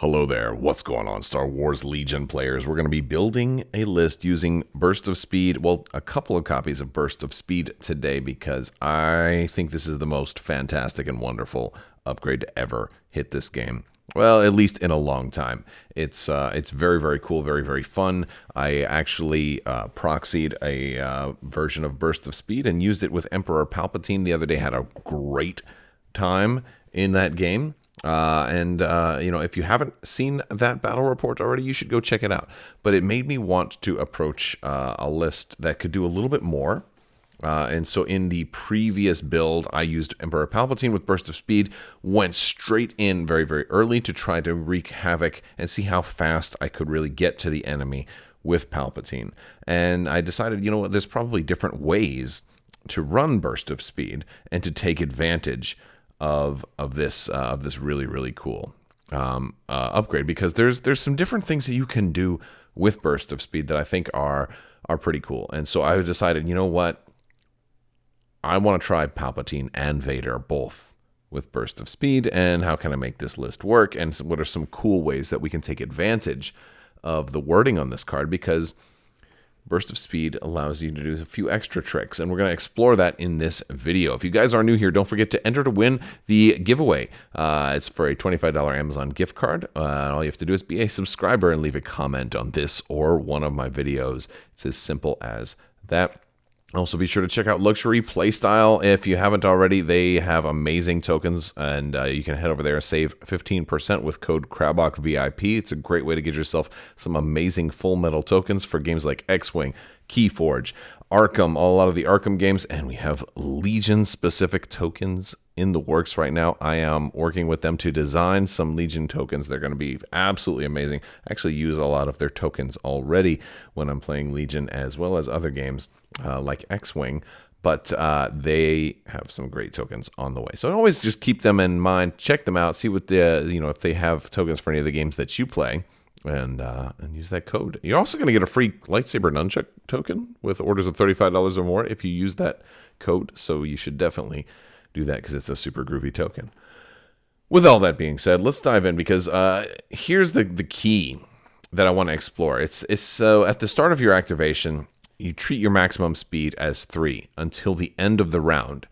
Hello there, what's going on, Star Wars Legion players? We're going to be building a list using Burst of Speed, well, a couple of copies of Burst of Speed today because I think this is the most fantastic and wonderful upgrade to ever hit this game. Well, at least in a long time. It's very, very cool, very, very fun. I actually proxied a version of Burst of Speed and used it with Emperor Palpatine the other day. Had a great time in that game. If you haven't seen that battle report already, you should go check it out. But it made me want to approach a list that could do a little bit more. And so in the previous build, I used Emperor Palpatine with Burst of Speed, went straight in very, very early to try to wreak havoc and see how fast I could really get to the enemy with Palpatine. And I decided, you know what, there's probably different ways to run Burst of Speed and to take advantage of this really, really cool upgrade, because there's some different things that you can do with Burst of Speed that I think are pretty cool. And so I decided, you know what, I want to try Palpatine and Vader both with Burst of Speed, and how can I make this list work, and what are some cool ways that we can take advantage of the wording on this card, because Burst of Speed allows you to do a few extra tricks, and we're going to explore that in this video. If you guys are new here, don't forget to enter to win the giveaway. It's for a $25 Amazon gift card. All you have to do is be a subscriber and leave a comment on this or one of my videos. It's as simple as that. Also, be sure to check out Luxury Playstyle. If you haven't already, they have amazing tokens, and you can head over there and save 15% with code Crabbok VIP. It's a great way to get yourself some amazing full metal tokens for games like X-Wing, Keyforge, Arkham, a lot of the Arkham games, and we have Legion-specific tokens in the works right now. I am working with them to design some Legion tokens. They're going to be absolutely amazing. I actually use a lot of their tokens already when I'm playing Legion, as well as other games like X-Wing, but they have some great tokens on the way. So always just keep them in mind, check them out, see what if they have tokens for any of the games that you play, and use that code. You're also going to get a free lightsaber nunchuck token with orders of $35 or more if you use that code. So you should definitely do that because it's a super groovy token. With all that being said, let's dive in, because here's the key that I want to explore. It's so at the start of your activation, you treat your maximum speed as 3 until the end of the round.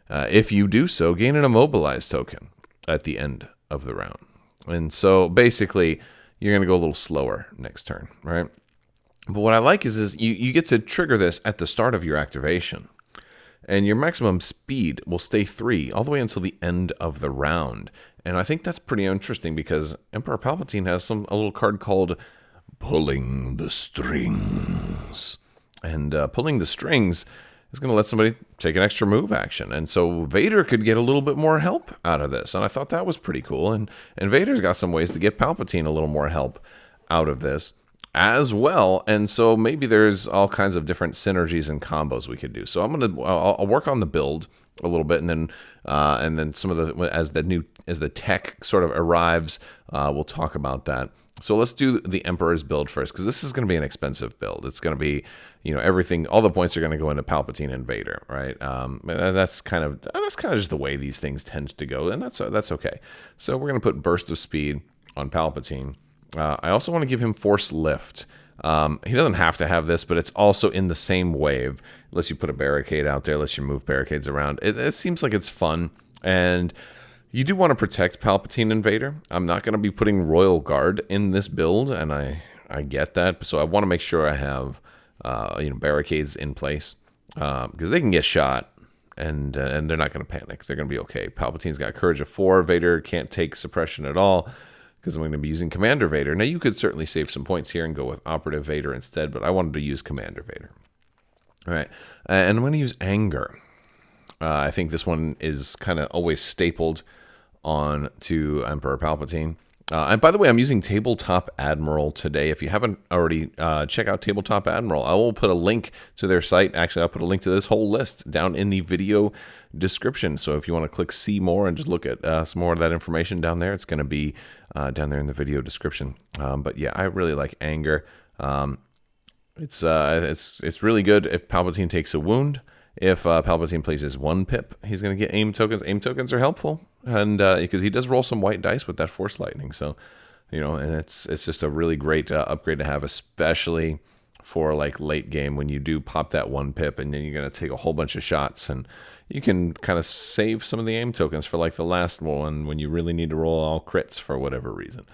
If you do so, gain an immobilized token at the end of the round. And so basically, you're going to go a little slower next turn, right? But what I like is you get to trigger this at the start of your activation. And your maximum speed will stay 3 all the way until the end of the round. And I think that's pretty interesting, because Emperor Palpatine has a little card called Pulling the Strings. And pulling the strings is going to let somebody take an extra move action. And so Vader could get a little bit more help out of this. And I thought that was pretty cool. And Vader's got some ways to get Palpatine a little more help out of this as well. And so maybe there's all kinds of different synergies and combos we could do. So I'll work on the build a little bit, and then some of the as the tech sort of arrives, we'll talk about that. So let's do the Emperor's build first, because this is going to be an expensive build. It's going to be, everything, all the points are going to go into Palpatine and Vader, right? That's kind of just the way these things tend to go, and that's okay. So we're going to put Burst of Speed on Palpatine. I also want to give him Force Lift. He doesn't have to have this, but it's also in the same wave. Unless you put a barricade out there, unless you move barricades around. It seems like it's fun, and you do want to protect Palpatine and Vader. I'm not going to be putting Royal Guard in this build, and I get that. So I want to make sure I have barricades in place, because they can get shot, and they're not going to panic. They're going to be okay. Palpatine's got Courage of 4. Vader can't take suppression at all, because I'm going to be using Commander Vader. Now, you could certainly save some points here and go with Operative Vader instead, but I wanted to use Commander Vader. All right, and I'm going to use Anger. I think this one is kind of always stapled on to Emperor Palpatine. And by the way, I'm using Tabletop Admiral today. If you haven't already, check out Tabletop Admiral. I will put a link to their site. Actually, I'll put a link to this whole list down in the video description. So if you want to click see more and just look at some more of that information down there, it's going to be down there in the video description. But yeah, I really like Anger. It's really good if Palpatine takes a wound. If Palpatine places 1 pip, he's going to get aim tokens. Aim tokens are helpful, and because he does roll some white dice with that Force Lightning, so and it's just a really great upgrade to have, especially for like late game when you do pop that one pip and then you're going to take a whole bunch of shots, and you can kind of save some of the aim tokens for like the last one when you really need to roll all crits for whatever reason.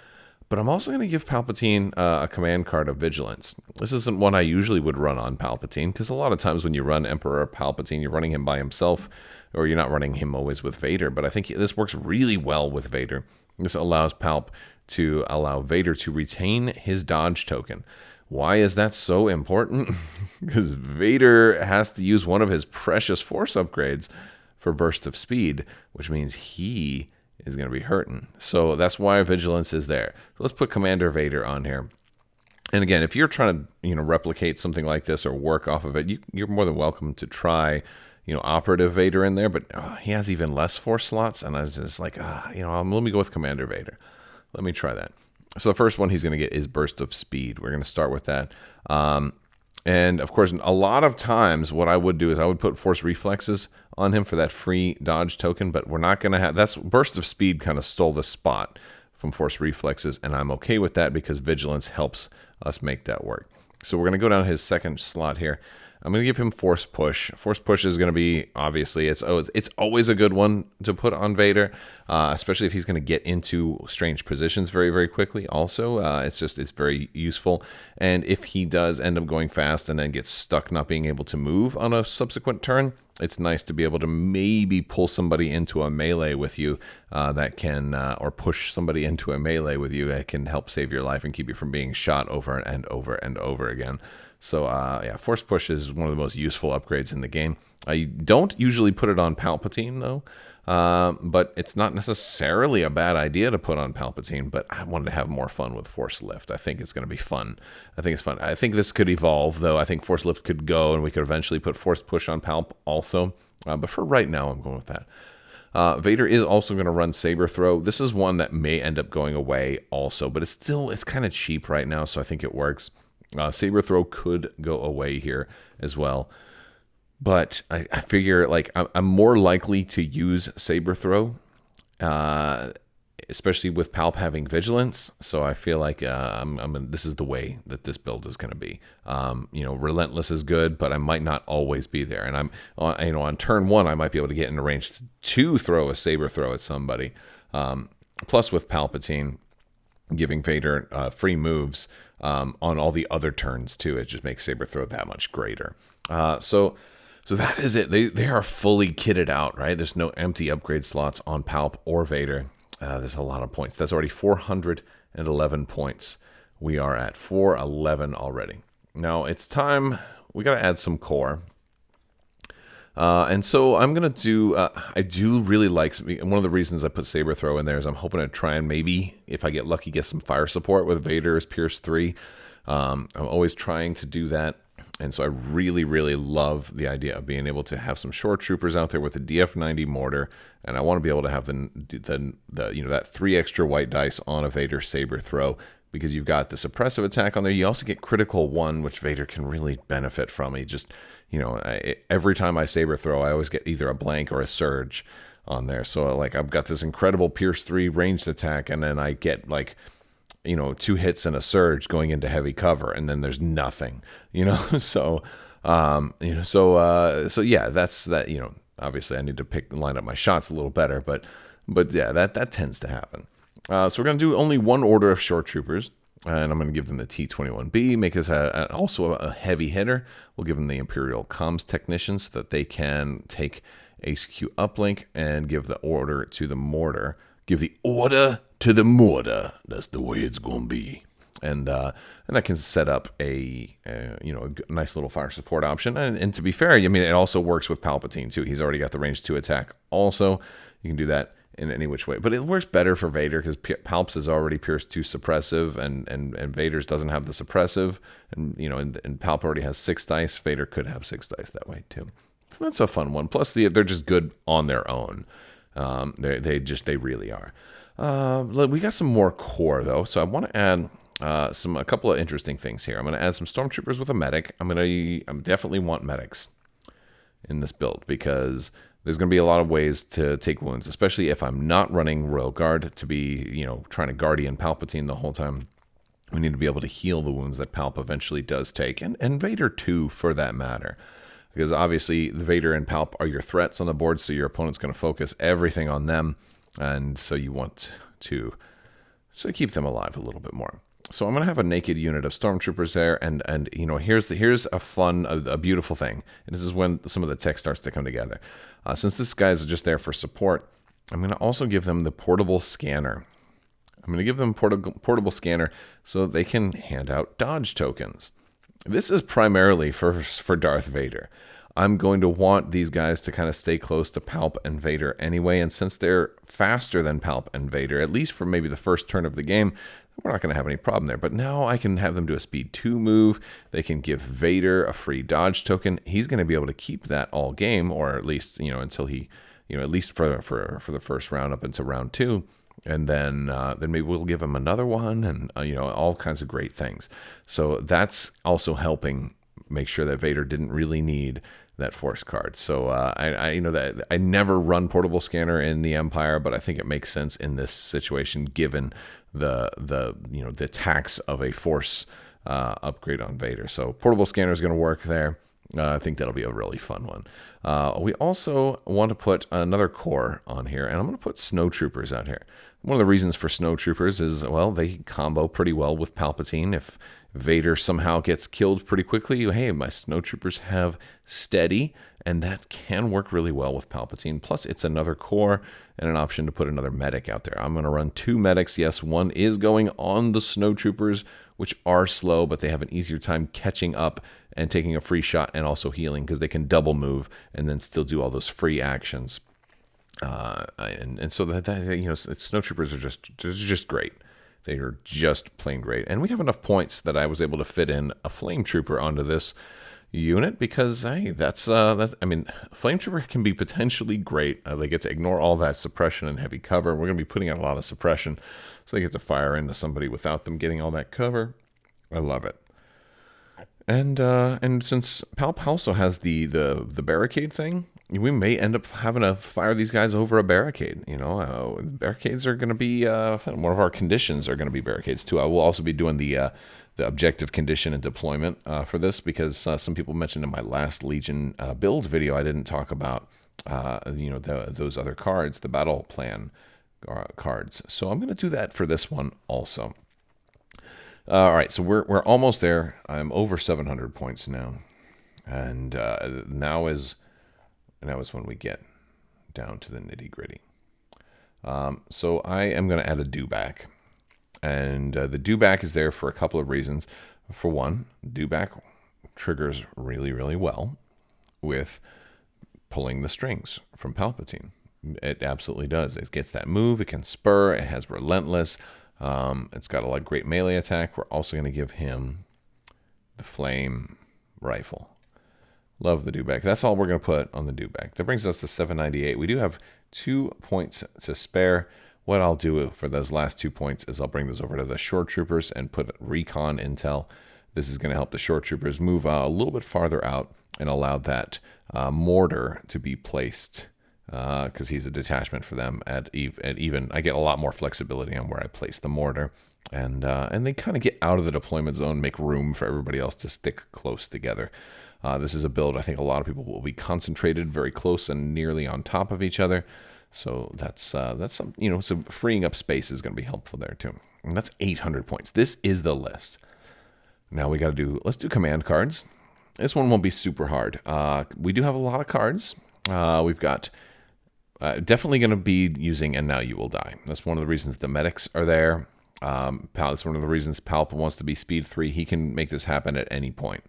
But I'm also going to give Palpatine a command card of Vigilance. This isn't one I usually would run on Palpatine, because a lot of times when you run Emperor Palpatine, you're running him by himself, or you're not running him always with Vader. But I think this works really well with Vader. This allows Palp to allow Vader to retain his dodge token. Why is that so important? Because Vader has to use one of his precious Force upgrades for Burst of Speed, which means he is going to be hurting. So that's why Vigilance is there. So let's put Commander Vader on here. And again, if you're trying to replicate something like this or work off of it, you're more than welcome to try Operative Vader in there. But he has even less Force slots, and I was just like, let me go with Commander Vader. Let me try that. So the first one he's going to get is Burst of Speed. We're going to start with that. And of course, a lot of times what I would do is I would put Force Reflexes on him for that free dodge token, but we're not going to have, that's Burst of Speed kind of stole the spot from Force Reflexes, and I'm okay with that because Vigilance helps us make that work. So we're going to go down his second slot here. I'm going to give him Force Push. Force Push is going to be, obviously, it's always a good one to put on Vader, especially if he's going to get into strange positions very, very quickly. Also, it's very useful. And if he does end up going fast and then gets stuck not being able to move on a subsequent turn, it's nice to be able to maybe pull somebody into a melee with you that can, or push somebody into a melee with you that can help save your life and keep you from being shot over and over and over again. So, Force Push is one of the most useful upgrades in the game. I don't usually put it on Palpatine, though, but it's not necessarily a bad idea to put on Palpatine, but I wanted to have more fun with Force Lift. I think it's going to be fun. I think it's fun. I think this could evolve, though. I think Force Lift could go, and we could eventually put Force Push on Palp also, but for right now, I'm going with that. Vader is also going to run Saber Throw. This is one that may end up going away also, but it's kind of cheap right now, so I think it works. Saber Throw could go away here as well, but I figure like I'm more likely to use Saber Throw, especially with Palp having Vigilance. So I feel like this is the way that this build is going to be. Relentless is good, but I might not always be there. And I'm on turn one, I might be able to get in range to throw a Saber Throw at somebody. Plus with Palpatine giving Vader free moves on all the other turns too, it just makes Saber Throw that much greater. So that is it. They are fully kitted out, right? There's no empty upgrade slots on Palp or Vader. There's a lot of points. That's already 411 points. We are at 411 already. Now it's time. We got to add some core. And so I'm going to do, I do really like, one of the reasons I put Saber Throw in there is I'm hoping to try and maybe, if I get lucky, get some fire support with Vader's Pierce 3. I'm always trying to do that. And so I really, really love the idea of being able to have some shore troopers out there with a DF90 mortar. And I want to be able to have that 3 extra white dice on a Vader Saber Throw, because you've got the suppressive attack on there. You also get critical 1, which Vader can really benefit from. He just, every time I Saber Throw, I always get either a blank or a surge on there. So like I've got this incredible Pierce 3 ranged attack, and then I get like, 2 hits and a surge going into heavy cover, and then there's nothing, so yeah, that's that. Obviously I need to line up my shots a little better, but yeah, that tends to happen. So we're going to do only one order of shore troopers, and I'm going to give them the T-21B, make us also a heavy hitter. We'll give them the Imperial Comms Technician so that they can take HQ uplink and give the order to the mortar. Give the order to the mortar. That's the way it's going to be. And that can set up a nice little fire support option. And to be fair, it also works with Palpatine too. He's already got the range 2 attack. Also, you can do that in any which way, but it works better for Vader because Palp's is already Pierce 2 suppressive, and Vader's doesn't have the suppressive, and Palp already has 6 dice. Vader could have 6 dice that way too. So that's a fun one. Plus, they're just good on their own. They really are. We got some more core though, so I want to add a couple of interesting things here. I'm going to add some stormtroopers with a medic. I definitely want medics in this build because there's going to be a lot of ways to take wounds, especially if I'm not running Royal Guard to be, trying to Guardian Palpatine the whole time. We need to be able to heal the wounds that Palp eventually does take, and Vader too, for that matter. Because obviously, the Vader and Palp are your threats on the board, so your opponent's going to focus everything on them, and so you want to keep them alive a little bit more. So I'm going to have a naked unit of stormtroopers there, and here's a beautiful thing. And this is when some of the tech starts to come together. Since this guy's just there for support, I'm going to also give them the portable scanner. I'm going to give them portable scanner so they can hand out dodge tokens. This is primarily for Darth Vader. I'm going to want these guys to kind of stay close to Palp and Vader anyway, and since they're faster than Palp and Vader, at least for maybe the first turn of the game, we're not going to have any problem there. But now I can have them do a speed 2 move. They can give Vader a free dodge token. He's going to be able to keep that all game, or at least, until he, at least for the first round up into round 2. And then maybe we'll give him another one, and all kinds of great things. So that's also helping make sure that Vader didn't really need that force card. So I never run portable scanner in the Empire, but I think it makes sense in this situation given the tax of a force upgrade on Vader. So portable scanner is going to work there. I think that'll be a really fun one. We also want to put another core on here, and I'm going to put snowtroopers out here. One of the reasons for snowtroopers is, well, they combo pretty well with Palpatine. If Vader somehow gets killed pretty quickly, hey, my snowtroopers have steady, and that can work really well with Palpatine. Plus, it's another core and an option to put another medic out there. I'm going to run 2 medics. Yes, one is going on the snowtroopers, which are slow, but they have an easier time catching up and taking a free shot and also healing because they can double move and then still do all those free actions. And so that snowtroopers are just great. They are just plain great. And we have enough points that I was able to fit in a flame trooper onto this unit because, hey, flame trooper can be potentially great. They get to ignore all that suppression and heavy cover. We're going to be putting out a lot of suppression, so they get to fire into somebody without them getting all that cover. I love it. And since Palp also has the barricade thing, we may end up having to fire these guys over a barricade. Barricades are going to be one of our conditions are going to be barricades too. I will also be doing the objective condition and deployment for this because some people mentioned in my last Legion build video I didn't talk about those other cards, the battle plan cards. So I'm going to do that for this one also. All right, so we're almost there. I'm over 700 points now, and now is when we get down to the nitty gritty. So I am going to add a Dewback, and the Dewback is there for a couple of reasons. For one, Dewback triggers really, really well with pulling the strings from Palpatine. It absolutely does. It gets that move. It can spur. It has relentless. It's got a lot of great melee attack. We're also going to give him the flame rifle. Love the Dewback. That's all we're going to put on the Dewback. That brings us to 798. We do have 2 points to spare. What I'll do for those last 2 points is I'll bring those over to the shore troopers and put recon intel. This is going to help the shore troopers move a little bit farther out and allow that mortar to be placed because he's a detachment for them at even. I get a lot more flexibility on where I place the mortar, and they kind of get out of the deployment zone, make room for everybody else to stick close together. This is a build I think a lot of people will be concentrated very close and nearly on top of each other. So that's some, so freeing up space is going to be helpful there too. And that's 800 points. This is the list. Now let's do command cards. This one won't be super hard. We do have a lot of cards. We've got definitely going to be using And Now You Will Die. That's one of the reasons the medics are there. That's one of the reasons Palp wants to be speed 3. He can make this happen at any point.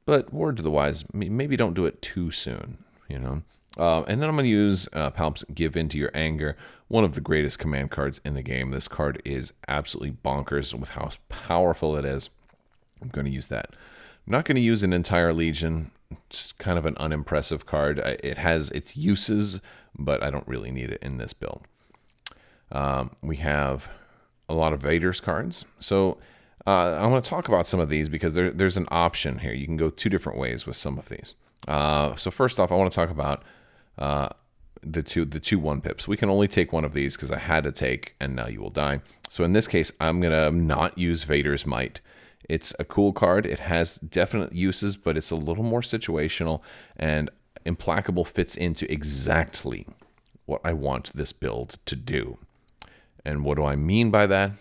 But word to the wise, maybe don't do it too soon, And then I'm going to use Palp's Give Into Your Anger, one of the greatest command cards in the game. This card is absolutely bonkers with how powerful it is. I'm going to use that. I'm not going to use an entire Legion. It's kind of an unimpressive card. It has its uses, but I don't really need it in this build. We have a lot of Vader's cards. So I want to talk about some of these because there's an option here. You can go 2 different ways with some of these. So first off, I want to talk about the two 1-pips. We can only take one of these because I had to take, and now you will die. So in this case, I'm going to not use Vader's Might. It's a cool card. It has definite uses, but it's a little more situational, and Implacable fits into exactly what I want this build to do. And what do I mean by that?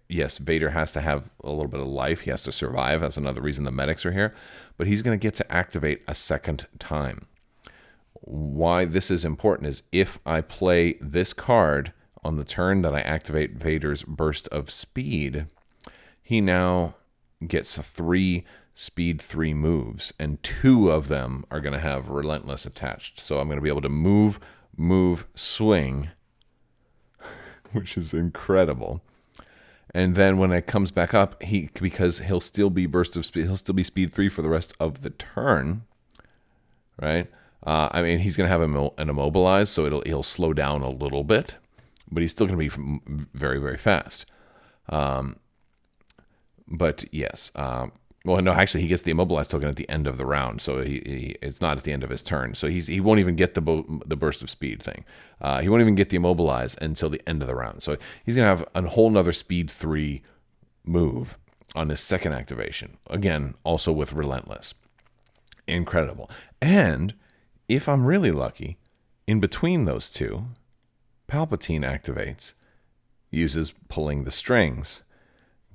Yes, Vader has to have a little bit of life. He has to survive. That's another reason the medics are here. But he's going to get to activate a second time. Why this is important is if I play this card on the turn that I activate Vader's Burst of Speed, he now gets 3 speed 3 moves, and 2 of them are going to have Relentless attached. So I'm going to be able to move, swing, which is incredible. And then when it comes back up, because he'll still be Burst of Speed, he'll still be speed 3 for the rest of the turn, right? I mean, he's going to have an immobilize, so he'll slow down a little bit, but he's still going to be very, very fast. But yes, well, no, actually, he gets the immobilize token at the end of the round, so it's not at the end of his turn. So he won't even get the burst of speed thing. He won't even get the immobilize until the end of the round. So he's going to have a whole nother speed 3 move on his second activation. Again, also with Relentless. Incredible. And if I'm really lucky, in between those two, Palpatine activates, uses Pulling the Strings,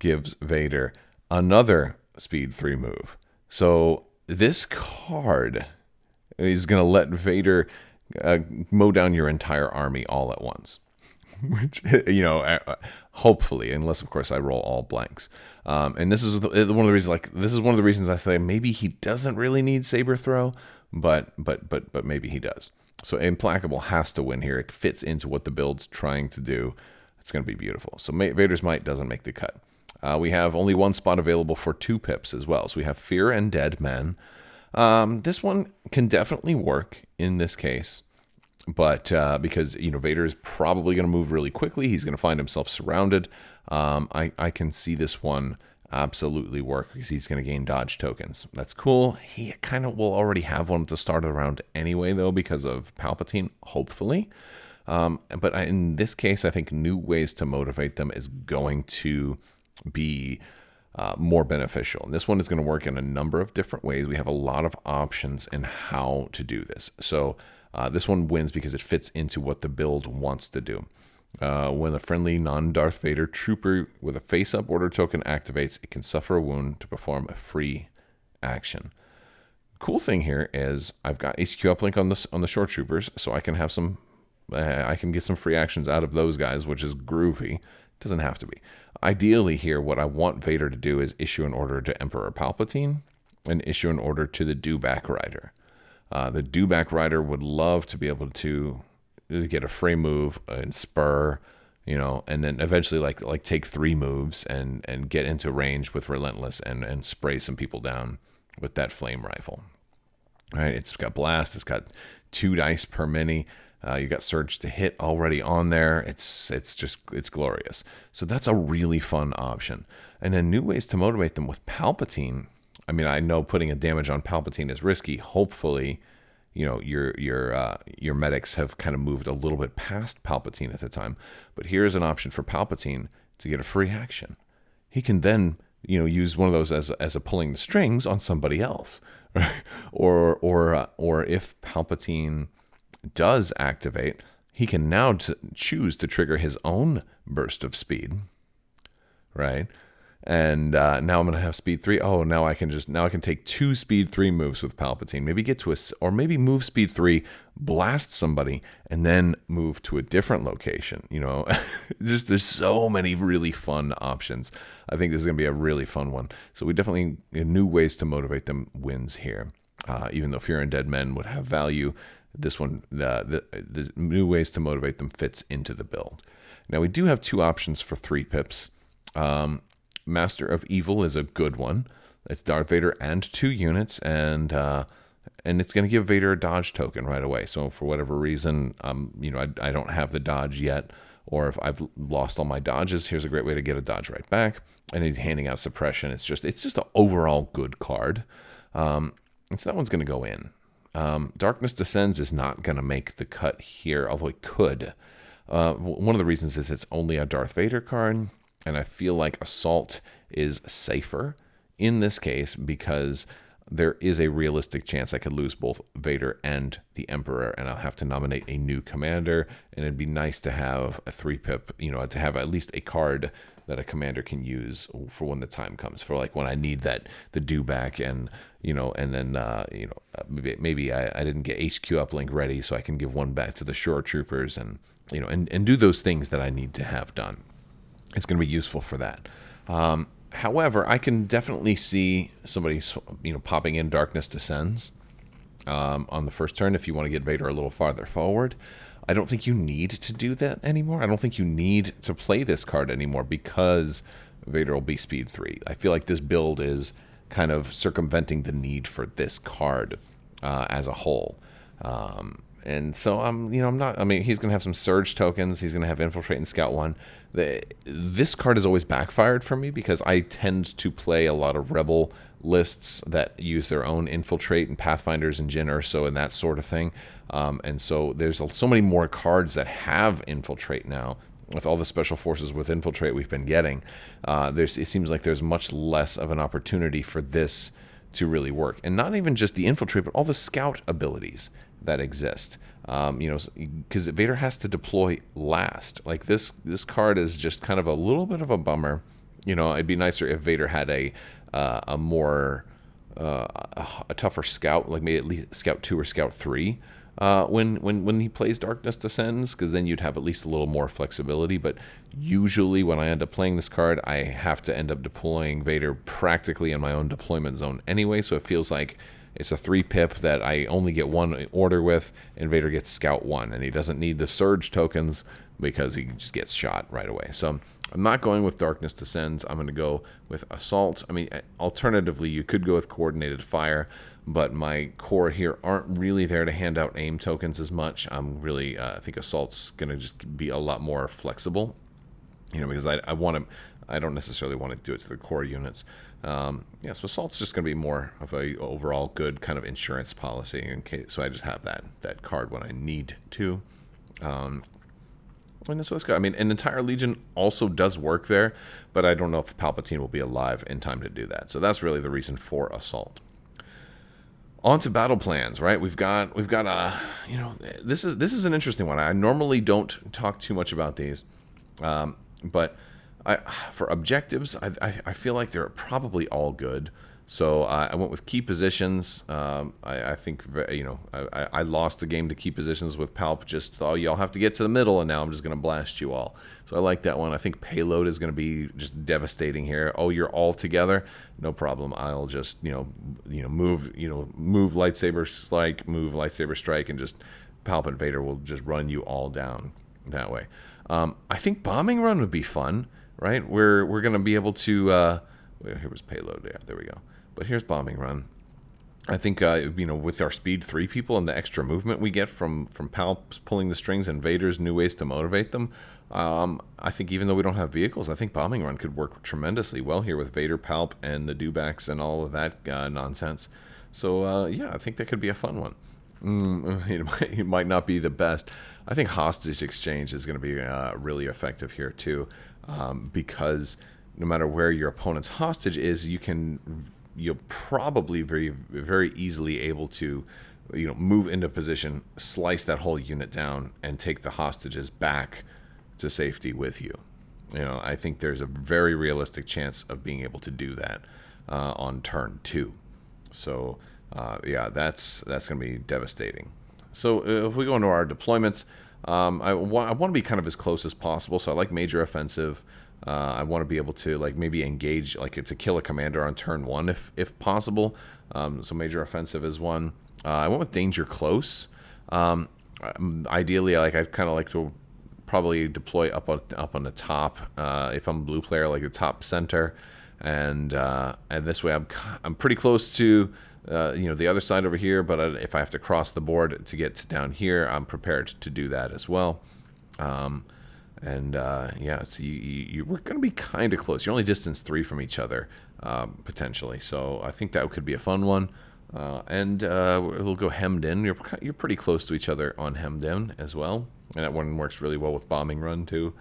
gives Vader another speed 3 move. So this card is going to let Vader mow down your entire army all at once. Which, hopefully, unless of course I roll all blanks. And this is one of the reasons. This is one of the reasons I say maybe he doesn't really need Saber Throw, but maybe he does. So Implacable has to win here. It fits into what the build's trying to do. It's going to be beautiful. So Vader's Might doesn't make the cut. We have only one spot available for 2 pips as well. So we have Fear and Dead Men. This one can definitely work in this case. But because Vader is probably going to move really quickly, he's going to find himself surrounded. I can see this one absolutely work because he's going to gain dodge tokens. That's cool. He kind of will already have one at the start of the round anyway, though, because of Palpatine, hopefully. But in this case, I think new ways to motivate them is going to be more beneficial. And this one is going to work in a number of different ways. We have a lot of options in how to do this. So this one wins because it fits into what the build wants to do. When a friendly non-Darth Vader trooper with a face-up order token activates, it can suffer a wound to perform a free action. Cool thing here is I've got HQ uplink on the short troopers, so I can have some. I can get some free actions out of those guys, which is groovy. Doesn't have to be. Ideally here, what I want Vader to do is issue an order to Emperor Palpatine and issue an order to the Dewback Rider. The Dewback Rider would love to be able to get a fray move and spur, and then eventually like take 3 moves and get into range with Relentless and spray some people down with that flame rifle. All right, it's got blast. It's got 2 dice per mini. You got surge to hit already on there. It's glorious. So that's a really fun option. And then new ways to motivate them with Palpatine. I mean, I know putting a damage on Palpatine is risky. Hopefully, your medics have kind of moved a little bit past Palpatine at the time. But here's an option for Palpatine to get a free action. He can then use one of those as a pulling the strings on somebody else, or if Palpatine does activate, he can now choose to trigger his own burst of speed, right? And now I'm going to have speed 3. Oh, now I can take 2 speed 3 moves with Palpatine. Maybe get to or maybe move speed 3, blast somebody, and then move to a different location. There's so many really fun options. I think this is going to be a really fun one. So we definitely new ways to motivate them wins here. Even though Fear and Dead Men would have value, this one, the new ways to motivate them fits into the build. Now we do have 2 options for 3 pips. Master of Evil is a good one. It's Darth Vader and 2 units, and it's going to give Vader a dodge token right away. So for whatever reason, I don't have the dodge yet, or if I've lost all my dodges, here's a great way to get a dodge right back. And he's handing out suppression. It's just an overall good card. And so that one's going to go in. Darkness Descends is not going to make the cut here, although it could. One of the reasons is it's only a Darth Vader card, and I feel like Assault is safer in this case because there is a realistic chance I could lose both Vader and the Emperor, and I'll have to nominate a new commander, and it'd be nice to have a 3-pip, to have at least a card that a commander can use for when the time comes, for like when I need the Dewback and, and then, maybe I didn't get HQ uplink ready, so I can give one back to the Shore Troopers and, and do those things that I need to have done. It's going to be useful for that. However, I can definitely see somebody, popping in Darkness Descends on the first turn if you want to get Vader a little farther forward. I don't think you need to do that anymore. I don't think you need to play this card anymore because Vader will be speed 3. I feel like this build is kind of circumventing the need for this card as a whole. And so he's going to have some Surge tokens. He's going to have Infiltrate and Scout 1. This card has always backfired for me because I tend to play a lot of Rebel lists that use their own Infiltrate and Pathfinders and Jyn Erso and that sort of thing. And so there's so many more cards that have Infiltrate now. With all the special forces with Infiltrate we've been getting, it seems like there's much less of an opportunity for this to really work. And not even just the Infiltrate, but all the Scout abilities that exist. Because Vader has to deploy last. Like this card is just kind of a little bit of a bummer. It'd be nicer if Vader had a tougher Scout, like maybe at least Scout 2 or Scout 3. When he plays Darkness Descends, because then you'd have at least a little more flexibility. But usually when I end up playing this card, I have to end up deploying Vader practically in my own deployment zone anyway, so it feels like it's a 3-pip that I only get one order with, and Vader gets Scout 1, and he doesn't need the Surge tokens because he just gets shot right away. So I'm not going with Darkness Descends. I'm going to go with Assault. I mean, alternatively, you could go with Coordinated Fire, but my core here aren't really there to hand out aim tokens as much. I'm really, I think Assault's going to just be a lot more flexible, because I don't necessarily want to do it to the core units. So Assault's just going to be more of a overall good kind of insurance policy in case. So I just have that card when I need to. And this was good. I mean, an entire Legion also does work there, but I don't know if Palpatine will be alive in time to do that. So that's really the reason for Assault. On to battle plans, right? We've got this is an interesting one. I normally don't talk too much about these, but for objectives, I feel like they're probably all good. So I went with key positions. I think, I lost the game to key positions with Palp. Just thought, y'all have to get to the middle, and now I'm just going to blast you all. So I like that one. I think payload is going to be just devastating here. Oh, you're all together? No problem. I'll just, move lightsaber strike, and just Palp and Vader will just run you all down that way. I think bombing run would be fun, right? We're going to be able to. Here was payload. Yeah, there we go. But here's bombing run. I think with our speed 3 people and the extra movement we get from Palps pulling the strings and Vader's new ways to motivate them, I think even though we don't have vehicles, I think bombing run could work tremendously well here with Vader, Palp, and the Dewbacks and all of that nonsense. So I think that could be a fun one. It might not be the best. I think hostage exchange is going to be really effective here too, because no matter where your opponent's hostage is, you're probably very, very easily able to, move into position, slice that whole unit down, and take the hostages back to safety with you. I think there's a very realistic chance of being able to do that on turn 2. So, that's going to be devastating. So if we go into our deployments, I want to be kind of as close as possible. So I like major offensive. I want to be able to maybe engage, to kill a commander on turn 1 if possible. So major offensive is one. I went with danger close. Ideally, I'd kind of like to probably deploy up on the top. If I'm a blue player, like the top center, and this way I'm pretty close to the other side over here. But if I have to cross the board to get down here, I'm prepared to do that as well. So we're going to be kind of close. You're only distance 3 from each other, potentially. So I think that could be a fun one. And it'll go hemmed in. You're pretty close to each other on hemmed in as well, and that one works really well with bombing run too.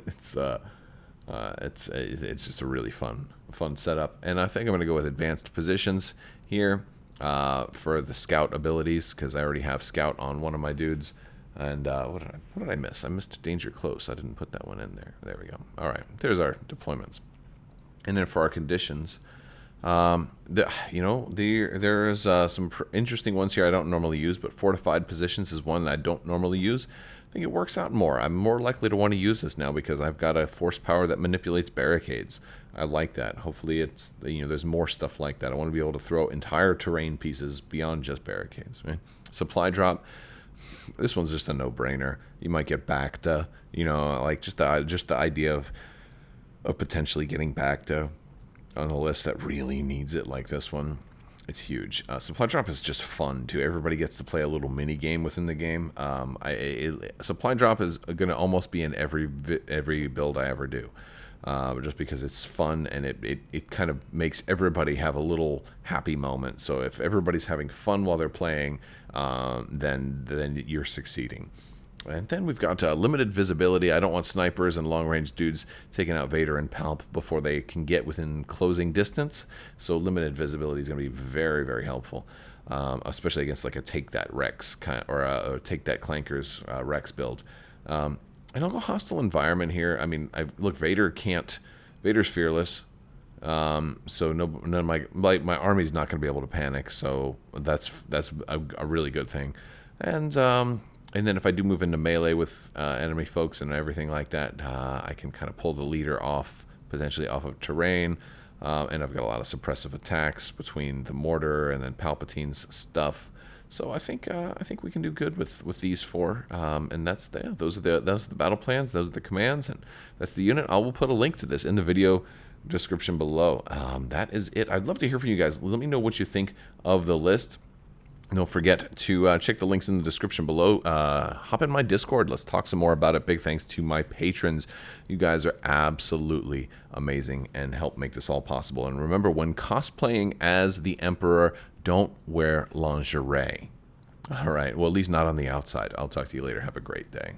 it's just a really fun setup, and I think I'm going to go with advanced positions here for the scout abilities because I already have scout on one of my dudes. And what did I miss? I missed danger close. I didn't put that one in there. There we go. All right, there's our deployments, and then for our conditions. There's some interesting ones here I don't normally use, but fortified positions is one that I don't normally use. I think it works out more. I'm more likely to want to use this now because I've got a force power that manipulates barricades. I like that. Hopefully it's, there's more stuff like that. I want to be able to throw entire terrain pieces beyond just barricades. Right? Supply drop. This one's just a no-brainer. You might get back to, like just the idea of potentially getting back to on a list that really needs it like this one. It's huge. Supply drop is just fun too. Everybody gets to play a little mini game within the game. Supply drop is going to almost be in every build I ever do, just because it's fun and it kind of makes everybody have a little happy moment. So if everybody's having fun while they're playing, then you're succeeding. And then we've got limited visibility. I don't want snipers and long-range dudes taking out Vader and Palp before they can get within closing distance. So limited visibility is going to be very, very helpful, especially against like a Take That Rex or a Take That Clankers Rex build. And I'll go hostile environment here. I mean, look, Vader's fearless. So none of my army's not going to be able to panic. So that's a really good thing. And then if I do move into melee with enemy folks and everything like that, I can kind of pull the leader potentially off of terrain. And I've got a lot of suppressive attacks between the mortar and then Palpatine's stuff. So I think we can do good with these four. And those are the battle plans. Those are the commands, and that's the unit. I will put a link to this in the video description below. That is it. I'd love to hear from you guys. Let me know what you think of the list. Don't forget to check the links in the description below. Hop in my Discord. Let's talk some more about it. Big thanks to my patrons. You guys are absolutely amazing and help make this all possible. And remember, when cosplaying as the Emperor, don't wear lingerie. All right. Well, at least not on the outside. I'll talk to you later. Have a great day.